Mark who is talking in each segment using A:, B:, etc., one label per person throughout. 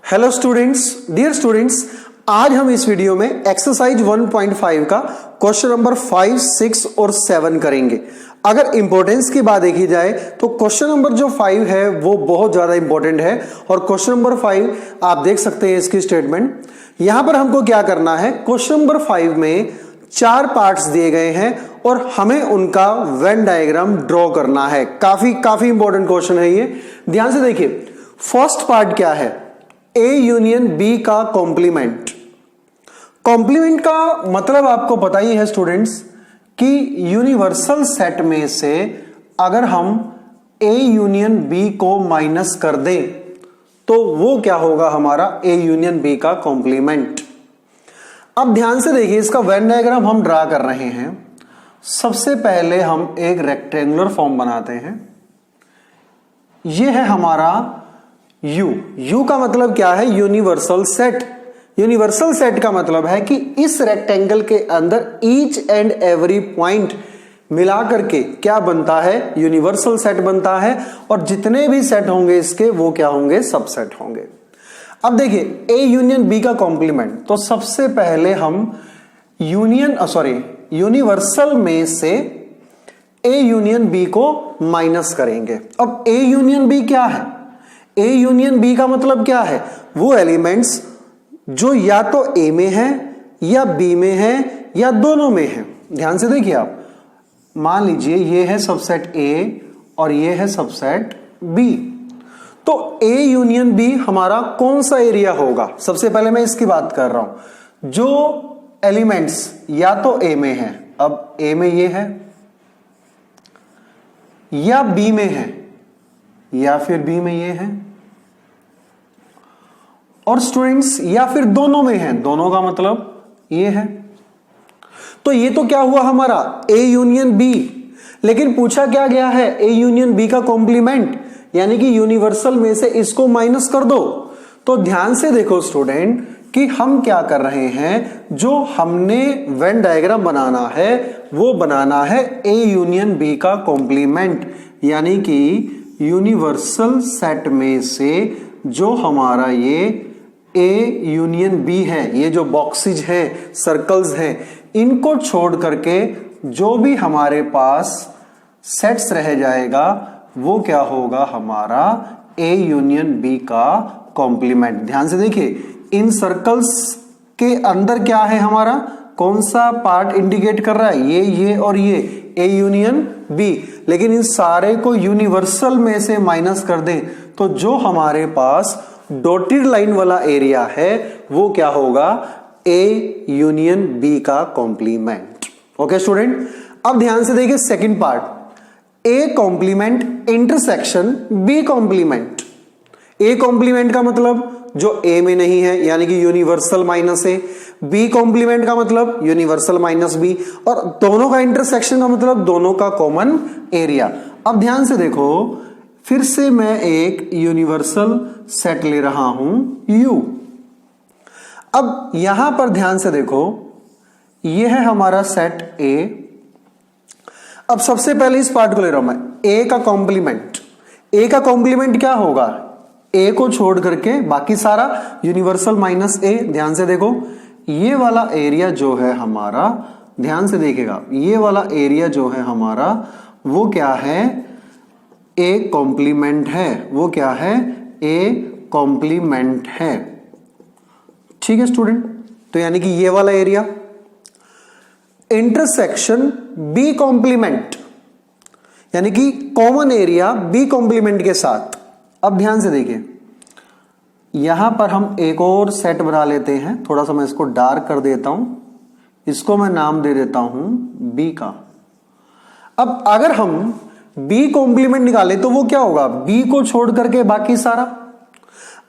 A: Hello students, dear students, आज हम इस वीडियो में एक्सरसाइज 1.5 का क्वेश्चन नंबर 5, 6 और 7 करेंगे। अगर इंपॉर्टेंस की बात देखी जाए तो क्वेश्चन नंबर जो 5 है वो बहुत ज्यादा इंपॉर्टेंट है और क्वेश्चन नंबर 5 आप देख सकते हैं इसकी स्टेटमेंट। यहां पर हमको क्या करना है, क्वेश्चन नंबर 5 में 4 पार्ट्स दिए गए हैं और हमें उनका वेन डायग्राम ड्रॉ करना है। काफी इंपॉर्टेंट क्वेश्चन है ये, ध्यान से देखिए। फर्स्ट पार्ट क्या है, ए यूनियन बी का कॉम्प्लीमेंट। कॉम्प्लीमेंट का मतलब आपको पता ही है स्टूडेंट्स कि यूनिवर्सल सेट में से अगर हम ए यूनियन बी को माइनस कर दें तो वो क्या होगा, हमारा ए यूनियन बी का कॉम्प्लीमेंट। अब ध्यान से देखिए, इसका वेन डायग्राम हम ड्रा कर रहे हैं। सबसे पहले हम एक रेक्टेंगुलर फॉर्म बनाते हैं। ये है हमारा यू का मतलब क्या है, यूनिवर्सल सेट। यूनिवर्सल सेट का मतलब है कि इस रेक्टेंगल के अंदर ईच एंड एवरी पॉइंट मिला करके क्या बनता है, यूनिवर्सल सेट बनता है। और जितने भी सेट होंगे इसके वो क्या होंगे, सबसेट होंगे। अब देखिए ए यूनियन बी का कॉम्प्लीमेंट, तो सबसे पहले हम यूनिवर्सल में से ए यूनियन बी को माइनस करेंगे। अब ए यूनियन बी क्या है, ए यूनियन बी का मतलब क्या है, वो एलिमेंट्स जो या तो ए में है या बी में है या दोनों में है। ध्यान से देखिए, आप मान लीजिए ये है सबसेट ए और ये है सबसेट बी, तो ए यूनियन बी हमारा कौन सा एरिया होगा। सबसे पहले मैं इसकी बात कर रहा हूं, जो एलिमेंट्स या तो ए में है, अब ए में ये है, या बी में है या फिर बी में ये है, और स्टूडेंट्स या फिर दोनों में है, दोनों का मतलब ये है। तो ये तो क्या हुआ हमारा ए यूनियन बी। लेकिन पूछा क्या गया है, ए यूनियन बी का कॉम्प्लीमेंट, यानी कि यूनिवर्सल में से इसको माइनस कर दो। तो ध्यान से देखो स्टूडेंट कि हम क्या कर रहे हैं, जो हमने वेन डायग्राम बनाना है वो बनाना है ए यूनियन बी का कॉम्प्लीमेंट, यानी कि यूनिवर्सल सेट में से जो हमारा ये ए यूनियन बी है, ये जो बॉक्सेज हैं, सर्कल्स हैं, इनको छोड़ करके जो भी हमारे पास सेट्स रह जाएगा वो क्या होगा, हमारा ए यूनियन बी का कॉम्प्लीमेंट। ध्यान से देखिए, इन सर्कल्स के अंदर क्या है, हमारा कौन सा पार्ट इंडिकेट कर रहा है, ये और ये ए यूनियन बी। लेकिन इन सारे को यूनिवर्सल में से माइनस कर दें तो जो हमारे पास डॉटेड लाइन वाला एरिया है वो क्या होगा, ए यूनियन बी का कॉम्प्लीमेंट। ओके स्टूडेंट, अब ध्यान से देखिए second part, A complement intersection B complement. A complement का मतलब जो ए में नहीं है, यानी कि universal minus A. B complement का मतलब यूनिवर्सल माइनस बी, और दोनों का इंटरसेक्शन का मतलब दोनों का कॉमन एरिया। अब ध्यान से देखो, फिर से मैं एक यूनिवर्सल सेट ले रहा हूं यू। अब यहां पर ध्यान से देखो, यह है हमारा सेट ए। अब सबसे पहले इस पार्ट को ले रहा हूं मैं, ए का कॉम्प्लीमेंट। ए का कॉम्प्लीमेंट क्या होगा, ए को छोड़ करके बाकी सारा यूनिवर्सल माइनस ए। ध्यान से देखो, ये वाला एरिया जो है हमारा, ध्यान से देखिएगा, ये वाला एरिया जो है हमारा वो क्या है, ए कॉम्प्लीमेंट है। वो क्या है, ए कॉम्प्लीमेंट है। ठीक है स्टूडेंट, तो यानी कि ये वाला एरिया इंटरसेक्शन बी कॉम्प्लीमेंट, यानी कि कॉमन एरिया बी कॉम्प्लीमेंट के साथ। अब ध्यान से देखिए, यहां पर हम एक और सेट बना लेते हैं। थोड़ा सा मैं इसको डार्क कर देता हूं, इसको मैं नाम दे देता हूं बी का। अब अगर हम बी कॉम्प्लीमेंट निकाले तो वो क्या होगा, बी को छोड़ करके बाकी सारा।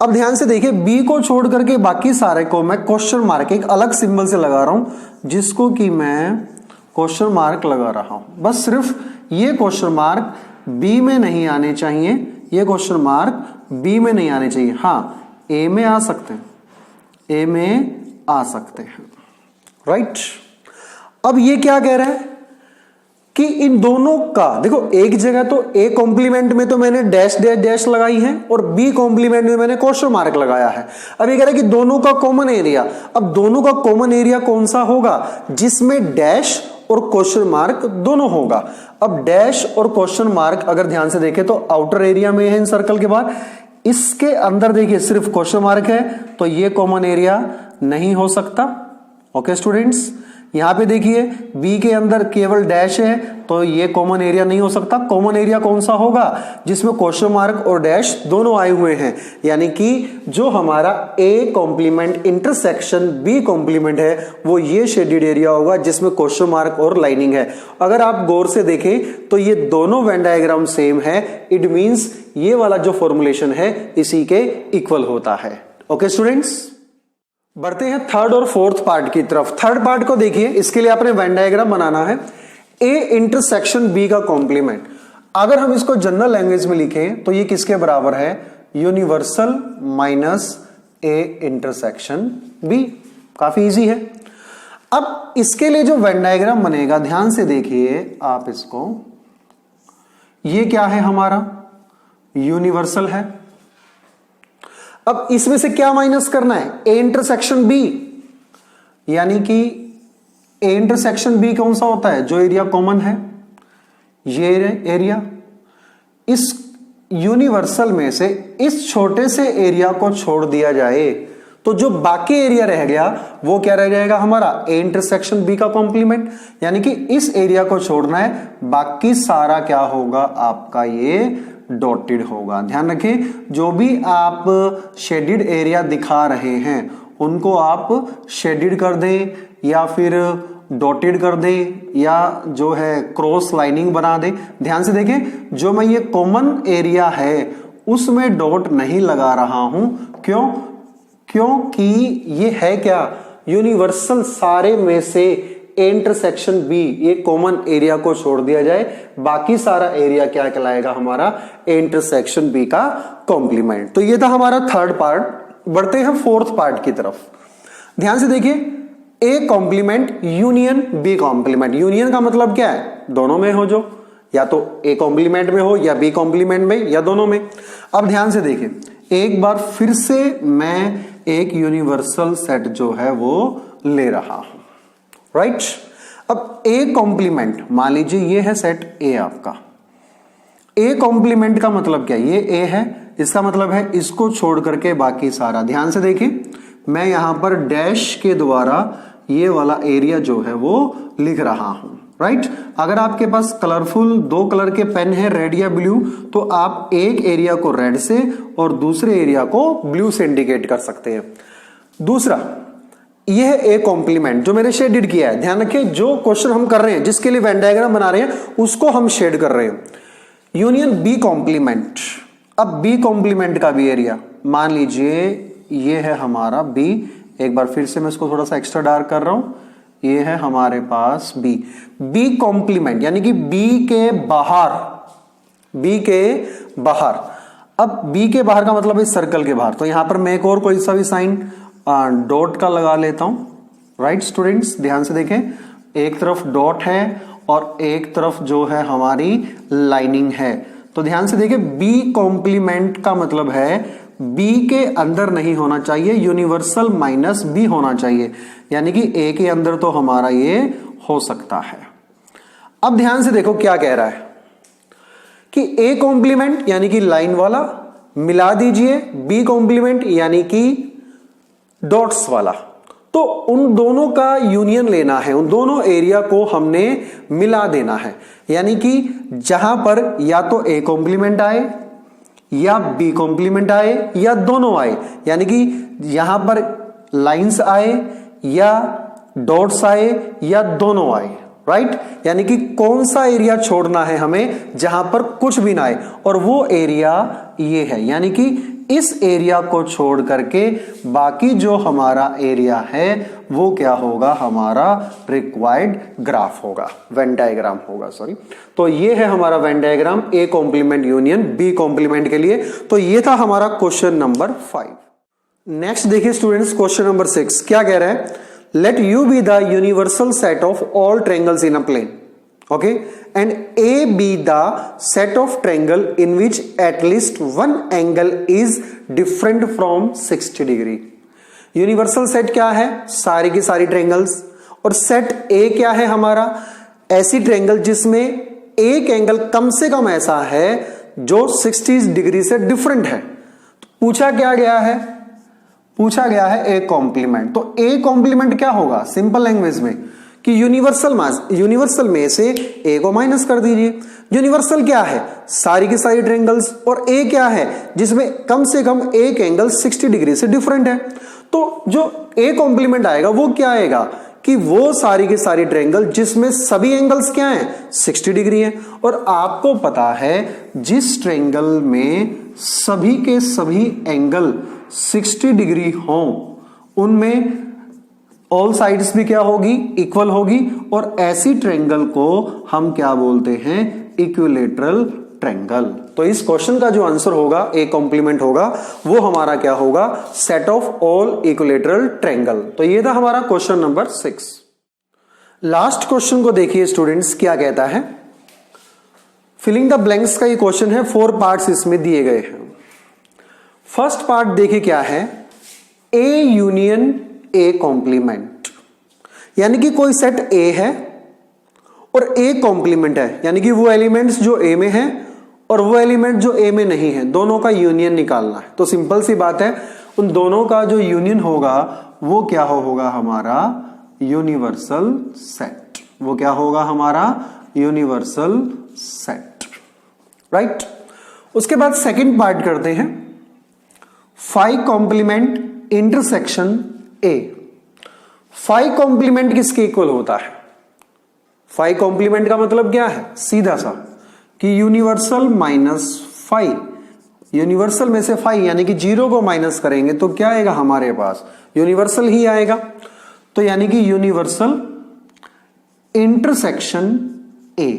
A: अब ध्यान से देखिए, बी को छोड़ करके बाकी सारे को मैं क्वेश्चन मार्क एक अलग सिंबल से लगा रहा हूं, जिसको कि मैं क्वेश्चन मार्क लगा रहा हूं। बस सिर्फ ये क्वेश्चन मार्क बी में नहीं आने चाहिए, ये क्वेश्चन मार्क बी में नहीं आने चाहिए। हाँ, ए में आ सकते हैं, ए में आ सकते हैं, राइट। अब ये क्या कह रहा है कि इन दोनों का देखो, एक जगह तो ए कॉम्प्लीमेंट में तो मैंने डैश डैश डैश लगाई है और बी कॉम्प्लीमेंट में मैंने क्वेश्चन मार्क लगाया है। अब ये कह रहा है कि दोनों का कॉमन एरिया, अब दोनों का कॉमन एरिया कौन सा होगा, जिसमें डैश और क्वेश्चन मार्क दोनों होगा। अब डैश और क्वेश्चन मार्क अगर ध्यान से देखें तो आउटर एरिया में है इन सर्कल के बाहर, इसके अंदर देखिए सिर्फ क्वेश्चन मार्क है, तो ये कॉमन एरिया नहीं हो सकता। ओके स्टूडेंट्स, यहां पे देखिए बी के अंदर केवल डैश है, तो ये कॉमन एरिया नहीं हो सकता। कॉमन एरिया कौन सा होगा, जिसमें क्वेश्चन मार्क और डैश दोनों आए हुए हैं, यानी कि जो हमारा A complement intersection B complement है वो ये शेडेड एरिया होगा जिसमें क्वेश्चन मार्क और लाइनिंग है। अगर आप गौर से देखें तो ये दोनों वेन डायग्राम सेम है, इट मींस ये वाला जो फॉर्मुलेशन है इसी के इक्वल होता है। ओके स्टूडेंट्स, बढ़ते हैं थर्ड और फोर्थ पार्ट की तरफ। थर्ड पार्ट को देखिए, इसके लिए आपने वेन डायग्राम बनाना है। ए इंटरसेक्शन बी का कॉम्प्लीमेंट, अगर हम इसको जनरल लैंग्वेज में लिखें तो ये किसके बराबर है, universal minus A intersection B. काफी इजी है। अब इसके लिए जो वेन डायग्राम बनेगा, ध्यान से देखिए आप इसको, ये क्या है हमारा यूनिवर्सल है। अब इसमें से क्या माइनस करना है, ए इंटरसेक्शन बी, यानी कि ए इंटरसेक्शन बी कौन सा होता है, जो एरिया कॉमन है ये एरिया। इस यूनिवर्सल में से इस छोटे से एरिया को छोड़ दिया जाए तो जो बाकी एरिया रह गया वो क्या रह जाएगा हमारा, ए इंटरसेक्शन बी का कॉम्प्लीमेंट। यानी कि इस एरिया को छोड़ना है, बाकी सारा क्या होगा आपका, ये डॉटेड होगा। ध्यान रखें, जो भी आप शेडेड एरिया दिखा रहे हैं उनको आप शेडेड कर दें या फिर डॉटेड कर दें या जो है क्रॉस लाइनिंग बना दें। ध्यान से देखें, जो मैं ये कॉमन एरिया है उसमें डॉट नहीं लगा रहा हूं, क्यों, क्योंकि ये है क्या, यूनिवर्सल सारे में से ए इंटरसेक्शन बी, ये कॉमन एरिया को छोड़ दिया जाए, बाकी सारा एरिया क्या कहलाएगा हमारा, ए इंटरसेक्शन बी का कॉम्प्लीमेंट। तो ये था हमारा थर्ड पार्ट। बढ़ते हैं फोर्थ पार्ट की तरफ। ध्यान से देखिए, A complement union B complement. Union का मतलब क्या है, दोनों में हो, जो या तो ए कॉम्प्लीमेंट में हो या बी कॉम्प्लीमेंट में या दोनों में। अब ध्यान से देखिए, एक बार फिर से मैं एक यूनिवर्सल सेट जो है वो ले रहा हूं, राइट। अब ए कॉम्प्लीमेंट, मान लीजिए ये है सेट ए आपका। ए कॉम्प्लीमेंट का मतलब क्या, ये ए है, इसका मतलब है इसको छोड़ करके बाकी सारा। ध्यान से देखिए, मैं यहां पर डैश के द्वारा ये वाला एरिया जो है वो लिख रहा हूं, राइट। अगर आपके पास कलरफुल दो कलर के पेन है, रेड या ब्लू, तो आप एक एरिया को रेड से और दूसरे एरिया को ब्लू से इंडिकेट कर सकते हैं। दूसरा, यह है ए कॉम्प्लीमेंट जो मैंने शेडेड किया है। ध्यान रखिए, जो क्वेश्चन हम कर रहे हैं, जिसके लिए वेन डायग्राम बना रहे हैं, उसको हम शेड कर रहे हैं। यूनियन बी कॉम्प्लीमेंट, अब बी कॉम्प्लीमेंट का भी एरिया, मान लीजिए ये है हमारा बी, एक बार फिर से मैं इसको थोड़ा सा एक्स्ट्रा डार्क कर रहा हूं, ये है हमारे पास बी। बी कॉम्प्लीमेंट यानी कि बी के बाहर, बी के बाहर। अब बी के बाहर का मतलब है सर्कल के बाहर, तो यहां पर मैं एक और कोई सा भी साइन डॉट का लगा लेता हूं, राइट स्टूडेंट्स। ध्यान से देखें, एक तरफ डॉट है और एक तरफ जो है हमारी लाइनिंग है। तो ध्यान से देखिए, बी कॉम्प्लीमेंट का मतलब है बी के अंदर नहीं होना चाहिए, यूनिवर्सल माइनस बी होना चाहिए, यानी कि ए के अंदर तो हमारा ये हो सकता है। अब ध्यान से देखो क्या कह रहा है कि ए कॉम्प्लीमेंट यानी कि लाइन वाला मिला दीजिए बी कॉम्प्लीमेंट यानी कि डॉट्स वाला, तो उन दोनों का यूनियन लेना है, उन दोनों एरिया को हमने मिला देना है। यानी कि जहां पर या तो ए कॉम्प्लीमेंट आए या बी कॉम्प्लीमेंट आए या दोनों आए, यानी कि यहां पर लाइंस आए या डॉट्स आए या दोनों आए, राइट। यानी कि कौन सा एरिया छोड़ना है हमें, जहां पर कुछ भी ना आए, और वो एरिया ये है। यानी कि इस एरिया को छोड़ करके बाकी जो हमारा एरिया है वो क्या होगा, हमारा रिक्वायर्ड ग्राफ होगा, वेन डायग्राम होगा, सॉरी। तो ये है हमारा Venn diagram A complement union B complement के लिए। तो ये था हमारा क्वेश्चन नंबर 5। नेक्स्ट देखिए स्टूडेंट्स, क्वेश्चन नंबर 6 क्या कह रहा है, let U be the universal set of all triangles in a plane. Okay, and A be the set of triangle in which at least one angle is different from 60 degree. Universal set क्या है? सारी की सारी triangles. और set ए क्या है हमारा? ऐसी ट्रायंगल जिसमें एक एंगल कम से कम ऐसा है जो 60 डिग्री से डिफरेंट है। तो पूछा क्या गया है? पूछा गया है ए कॉम्प्लीमेंट। तो ए कॉम्प्लीमेंट क्या होगा सिंपल लैंग्वेज में कि यूनिवर्सल में से ए को माइनस कर दीजिए। यूनिवर्सल क्या है? सारी की सारी ट्रायंगल्स। और ए क्या है? जिसमें कम से कम एक एंगल 60 डिग्री से डिफरेंट है। तो जो ए कॉम्प्लीमेंट आएगा वो क्या आएगा कि वो सारी की सारी ट्रायंगल जिसमें सभी एंगल्स क्या हैं? 60 डिग्री हैं। और आपको पता है जिस ट्रायंगल में सभी के सभी एंगल 60 डिग्री हों उनमें ऑल साइड्स भी क्या होगी? इक्वल होगी। और ऐसी ट्रायंगल को हम क्या बोलते हैं? Equilateral triangle. तो इस क्वेश्चन का जो आंसर होगा ए कॉम्प्लीमेंट होगा वो हमारा क्या होगा? Set of all equilateral triangle. तो ये था हमारा क्वेश्चन नंबर 6। लास्ट क्वेश्चन को देखिए स्टूडेंट्स, क्या कहता है? फिलिंग द ब्लैंक्स का ये क्वेश्चन है, 4 पार्ट्स इसमें दिए गए हैं। फर्स्ट पार्ट देखिए क्या है? ए यूनियन ए कॉम्प्लीमेंट, यानी कि कोई सेट ए है और ए कॉम्प्लीमेंट है, यानी कि वो एलिमेंट्स जो ए में हैं और वो एलिमेंट जो ए में नहीं है, दोनों का यूनियन निकालना है। तो सिंपल सी बात है, उन दोनों का जो यूनियन होगा वो क्या होगा? हमारा यूनिवर्सल सेट। वो क्या होगा? हमारा यूनिवर्सल सेट, राइट। उसके बाद सेकंड पार्ट करते हैं, phi complement intersection A. Phi complement किसके इक्वल होता है? फाई कॉम्प्लीमेंट का मतलब क्या है? सीधा सा कि यूनिवर्सल माइनस फाई। यूनिवर्सल में से फाई यानी कि 0 को माइनस करेंगे तो क्या आएगा हमारे पास? यूनिवर्सल ही आएगा। तो यानी कि यूनिवर्सल इंटरसेक्शन ए।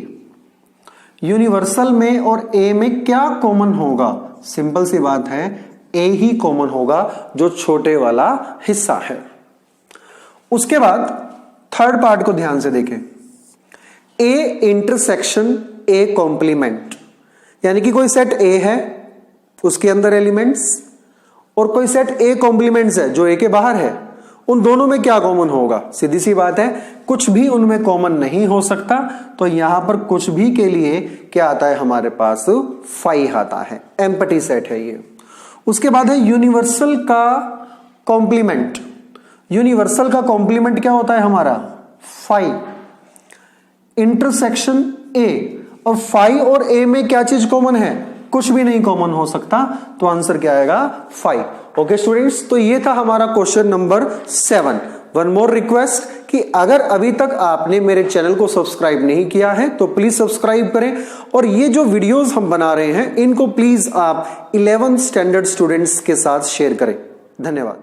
A: यूनिवर्सल में और ए में क्या कॉमन होगा? सिंपल सी बात है, ए ही कॉमन होगा जो छोटे वाला हिस्सा है। उसके बाद थर्ड पार्ट को ध्यान से देखें, ए इंटरसेक्शन ए कॉम्प्लीमेंट, यानी कि कोई सेट ए है उसके अंदर एलिमेंट्स और कोई सेट ए कॉम्प्लीमेंट्स है जो ए के बाहर है। उन दोनों में क्या कॉमन होगा? सीधी सी बात है, कुछ भी उनमें कॉमन नहीं हो सकता। तो यहां पर कुछ भी के लिए क्या आता है हमारे पास? फाई आता है। एम्प्टी सेट है ये। उसके बाद है यूनिवर्सल का कॉम्प्लीमेंट। यूनिवर्सल का कॉम्प्लीमेंट क्या होता है हमारा? Phi intersection A. और फाई और ए में क्या चीज कॉमन है? कुछ भी नहीं कॉमन हो सकता। तो आंसर क्या आएगा? फाई। ओके स्टूडेंट्स, तो ये था हमारा question number 7। One more request कि अगर अभी तक आपने मेरे चैनल को सब्सक्राइब नहीं किया है तो प्लीज सब्सक्राइब करें। और ये जो वीडियोस हम बना रहे हैं इनको प्लीज आप 11th स्टैंडर्ड स्टूडेंट्स के साथ शेयर करें। धन्यवाद।